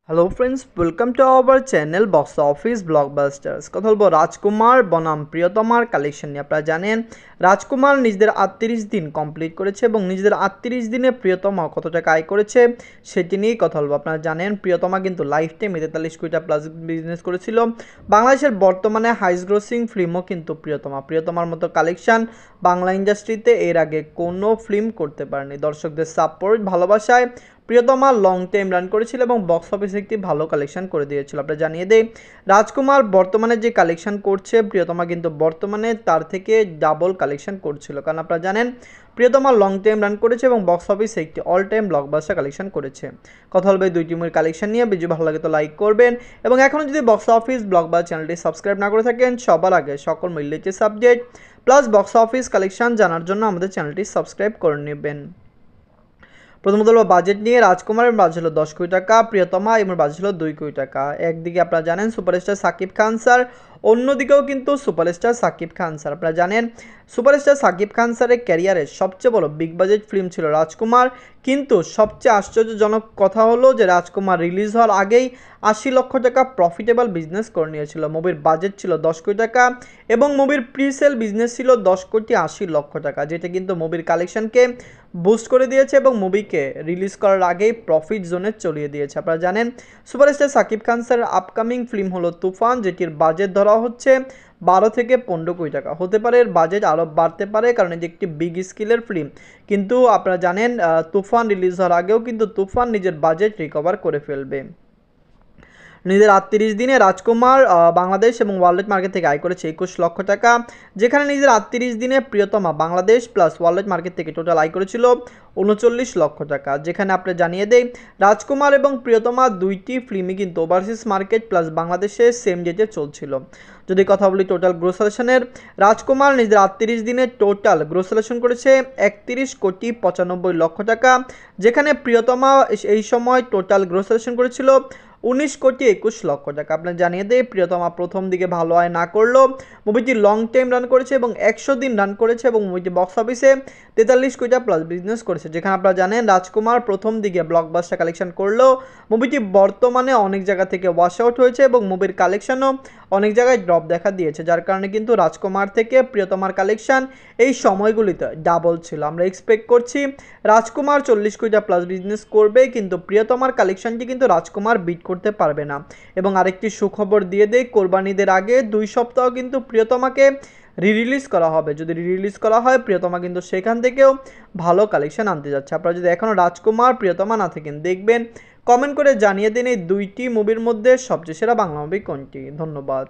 Hello friends, welcome to our channel box office blockbusters. কথা বলবো রাজকুমার বনাম প্রিয়তমার কালেকশন নিয়ে। আপনারা জানেন রাজকুমার নিজেদের 38 দিন কমপ্লিট করেছে এবং নিজেদের 38 দিনে প্রিয়তমা কত টাকা আয় করেছে সেটি নিয়েই কথা বলবো। আপনারা জানেন প্রিয়তমা কিন্তু লাইফ টাইম 43 কোটি প্লাস বিজনেস করেছিল। বাংলাদেশের বর্তমানে হাইস্ট গ্রোসিং ফিল্মও কিন্তু প্রিয়তমার মতো কালেকশন বাংলা ইন্ডাস্ট্রিতে এর আগে কোনো ফিল্ম করতে পারেনি। দর্শকদের সাপোর্ট ভালোবাসায় প্রিয়তমা লং টাইম রান করেছিল এবং বক্স অফিসে একটি ভালো কালেকশন করে দিয়েছিল। আপনারা জানিয়ে দেই রাজকুমার বর্তমানে যে কালেকশন করছে প্রিয়তমা কিন্তু বর্তমানে তার থেকে ডাবল কালেকশন করছিল, কারণ আপনারা জানেন প্রিয়তমা লং টাইম রান করেছে এবং বক্স অফিসে একটি অল টাইম ব্লকবাস্টার কালেকশন করেছে। কথা বলবে দুইটি মুভির কালেকশন নিয়ে। ভিডিও ভালো লাগে তো লাইক করবেন এবং এখনও যদি বক্স অফিস ব্লকবাস্টার চ্যানেলটি সাবস্ক্রাইব না করে থাকেন সবার আগে সকল মূল্যের subject plus box office collection জানার জন্য আমাদের চ্যানেলটি সাবস্ক্রাইব করে নেবেন। প্রথমত হলো বাজেট নিয়ে। রাজকুমারের বাজেট হলো 10 কোটি টাকা, প্রিয়তমা এবং বাজেট হলো 2 কোটি টাকা। একদিকে আপনারা জানেন সুপারস্টার সাকিব খান স্যার, অন্যদিকেও কিন্তু সুপারস্টার সাকিব খান স্যার। আপনারা জানেন সুপারস্টার সাকিব খান স্যারের ক্যারিয়ারের সবচেয়ে বড় বিগ বাজেট ফিল্ম ছিল রাজকুমার, কিন্তু সবচেয়ে আশ্চর্যজনক কথা হলো যে রাজকুমার রিলিজ হওয়ার আগেই 80 লক্ষ টাকা প্রফিটেবল বিজনেস করে নিয়েছিল। মুভির বাজেট ছিল 10 কোটি টাকা এবং মুভির প্রি সেল বিজনেস ছিল 10 কোটি 80 লক্ষ টাকা, যেটা কিন্তু মুভির কালেকশনকে বুস্ট করে দিয়েছে এবং মুভিকে রিলিজ করার আগেই প্রফিট জোনে চলিয়ে দিয়েছে। আপনারা জানেন সুপারস্টার সাকিব খান স্যারের আপকামিং ফিল্ম হলো তুফান, যেটির বাজেট ধরা হচ্ছে 12 থেকে 15 কোটি টাকা। হতে পারে এর বাজেট আরও বাড়তে পারে, কারণ এটি একটি বিগ স্কেলের ফিল্ম। কিন্তু আপনারা জানেন তুফান রিলিজ হওয়ার আগেও কিন্তু তুফান নিজের বাজেট রিকভার করে ফেলবে। নিজের 38 দিনে রাজকুমার বাংলাদেশ এবং ওয়ার্ল্ড মার্কেট থেকে আয় করেছে 21 লক্ষ টাকা, যেখানে নিজের 38 দিনে প্রিয়তমা বাংলাদেশ প্লাস ওয়ার্ল্ড মার্কেট থেকে টোটাল আয় করেছিল 39 লক্ষ টাকা। যেখানে আপনি জানিয়ে দেই রাজকুমার এবং প্রিয়তমা দুইটি ফিল্মই কিন্তু ওভারসিজ মার্কেট প্লাস বাংলাদেশে সেম ডেটে চলছিল। যদি কথা বলি টোটাল গ্রোসালেশনের, রাজকুমার নিজের 38 দিনে টোটাল গ্রোসালেশন করেছে 31 কোটি 95 লক্ষ টাকা, যেখানে প্রিয়তমা এই সময় টোটাল গ্রোসালেশন করেছিল 19 কোটি 21 লক্ষ টাকা। আপনার জানিয়ে দেয় প্রিয়তমা প্রথম দিকে ভালো আয় না করলেও মুভিটি লং টাইম রান করেছে এবং 100 দিন রান করেছে এবং মুভিটি বক্স অফিসে 43 কোটি প্লাস বিজনেস করেছে। যেখানে আপনারা জানেন রাজকুমার প্রথম দিকে ব্লকবাস্টার কালেকশন করলেও মুভিটি বর্তমানে অনেক জায়গা থেকে ওয়াশ আউট হয়েছে এবং মুভির কালেকশনও অনেক জায়গায় ড্রপ দেখা দিয়েছে, যার কারণে কিন্তু রাজকুমার থেকে প্রিয়তমার কালেকশন এই সময়গুলিতে ডাবল ছিল। আমরা এক্সপেক্ট করছি রাজকুমার 40 কোটি প্লাস বিজনেস করবে, কিন্তু প্রিয়তমার কালেকশনটি কিন্তু রাজকুমার বিট করতে পারবে না। এবং আরেকটি সুখবর দিয়ে দেই, কোরবানিদের আগে 2 সপ্তাহ কিন্তু প্রিয়তমাকে রিলিজ করা হবে। যদি রিলিজ করা হয় প্রিয়তমা কিন্তু সেখান থেকেও ভালো কালেকশন আনতে যাচ্ছে। আপনারা যদি এখনও রাজকুমার প্রিয়তমা না থাকেন দেখবেন, কমেন্ট করে জানিয়ে দিন এই দুইটি মুভির মধ্যে সবচেয়ে সেরা বাংলা মুভি কোনটি। ধন্যবাদ।